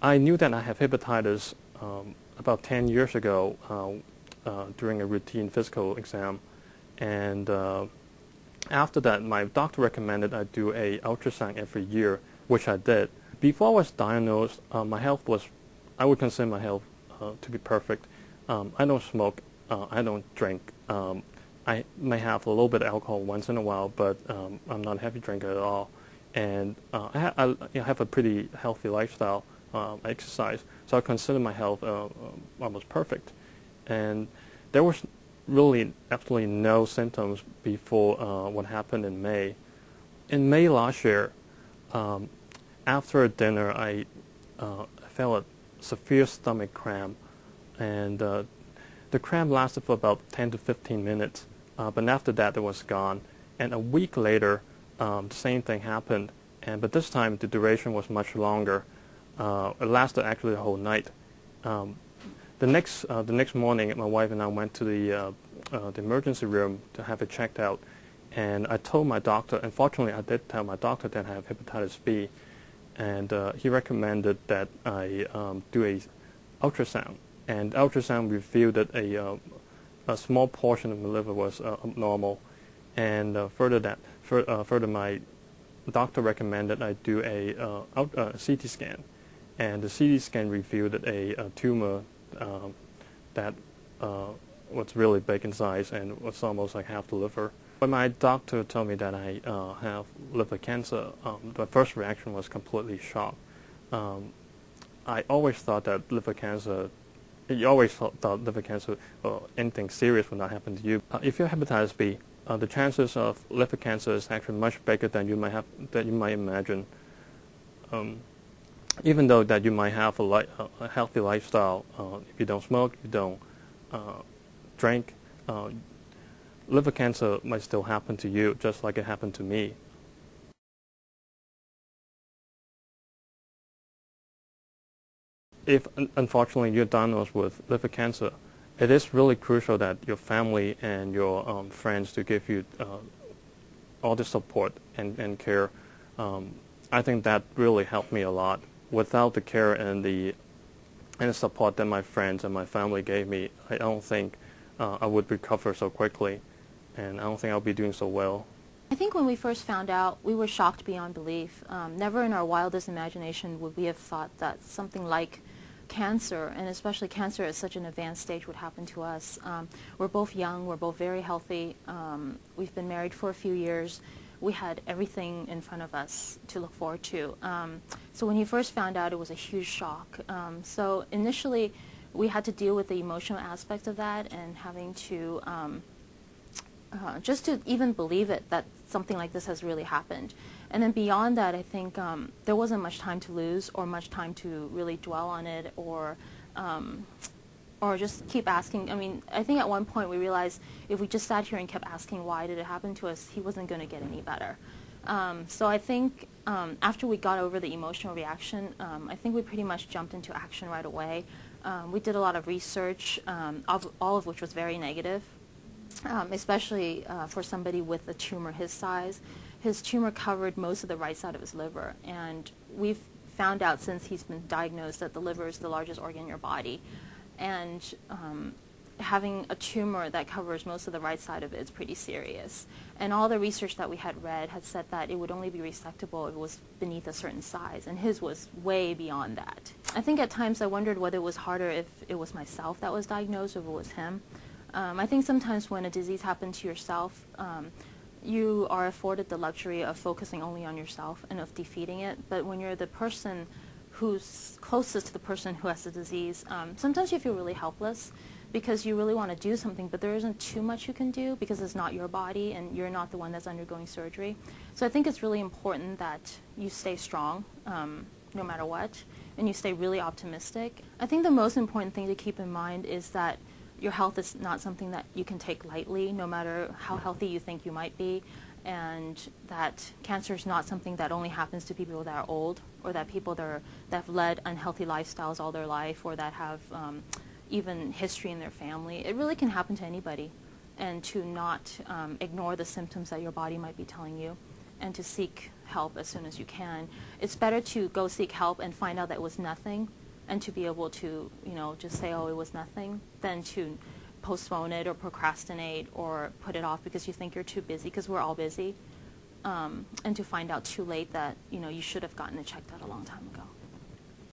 I knew that I have hepatitis about 10 years ago during a routine physical exam, and after that, my doctor recommended I do a ultrasound every year, which I did. Before I was diagnosed, my health was, I would consider my health to be perfect. I don't smoke, I don't drink. I may have a little bit of alcohol once in a while, but I'm not a heavy drinker at all. And I have a pretty healthy lifestyle. I exercise, so I consider my health almost perfect. And there was really absolutely no symptoms before what happened in May. In May last year, after dinner, I felt a severe stomach cramp, and the cramp lasted for about 10 to 15 minutes, but after that it was gone. And a week later, the same thing happened, but this time the duration was much longer. It lasted actually the whole night. The next morning, my wife and I went to the emergency room to have it checked out, and I told my doctor. Unfortunately, I did tell my doctor that I have hepatitis B, and he recommended that I do a ultrasound. And ultrasound revealed that a small portion of my liver was abnormal, and further my doctor recommended I do a CT scan, and the CT scan revealed that a tumor that was really big in size and was almost like half the liver. When my doctor told me that I have liver cancer, the first reaction was completely shock. I always thought that liver cancer, you always thought liver cancer or anything serious would not happen to you. If you have hepatitis B, the chances of liver cancer is actually much bigger than you might imagine. Even though that you might have a healthy lifestyle, if you don't smoke, you don't drink, liver cancer might still happen to you, just like it happened to me. If unfortunately you're diagnosed with liver cancer, it is really crucial that your family and your friends to give you all the support and care. I think that really helped me a lot. Without the care and the support that my friends and my family gave me, I don't think I would recover so quickly, and I don't think I'll be doing so well. I think when we first found out, we were shocked beyond belief. Never in our wildest imagination would we have thought that something like cancer, and especially cancer at such an advanced stage, would happen to us. We're both young, we're both very healthy, we've been married for a few years. We had everything in front of us to look forward to. So when you first found out, it was a huge shock. So initially, we had to deal with the emotional aspect of that and having to, just to even believe it, that something like this has really happened. And then beyond that, I think there wasn't much time to lose or much time to really dwell on it or just keep asking. I mean, I think at one point we realized if we just sat here and kept asking why did it happen to us, he wasn't going to get any better. So I think after we got over the emotional reaction, I think we pretty much jumped into action right away. We did a lot of research, all of which was very negative, especially for somebody with a tumor his size. His tumor covered most of the right side of his liver, and we've found out since he's been diagnosed that the liver is the largest organ in your body. And having a tumor that covers most of the right side of it is pretty serious. And all the research that we had read had said that it would only be resectable if it was beneath a certain size, and his was way beyond that. I think at times I wondered whether it was harder if it was myself that was diagnosed or if it was him. I think sometimes when a disease happens to yourself, you are afforded the luxury of focusing only on yourself and of defeating it. But when you're the person who's closest to the person who has the disease, sometimes you feel really helpless because you really want to do something, but there isn't too much you can do because it's not your body and you're not the one that's undergoing surgery. So I think it's really important that you stay strong no matter what, and you stay really optimistic. I think the most important thing to keep in mind is that your health is not something that you can take lightly, no matter how healthy you think you might be, and that cancer is not something that only happens to people that are old or that people that have led unhealthy lifestyles all their life or that have even history in their family. It really can happen to anybody, and to not ignore the symptoms that your body might be telling you, and to seek help as soon as you can. It's better to go seek help and find out that it was nothing, and to be able to, just say, oh, it was nothing, than to postpone it or procrastinate or put it off because you think you're too busy, because we're all busy, and to find out too late that, you should have gotten it checked out a long time ago.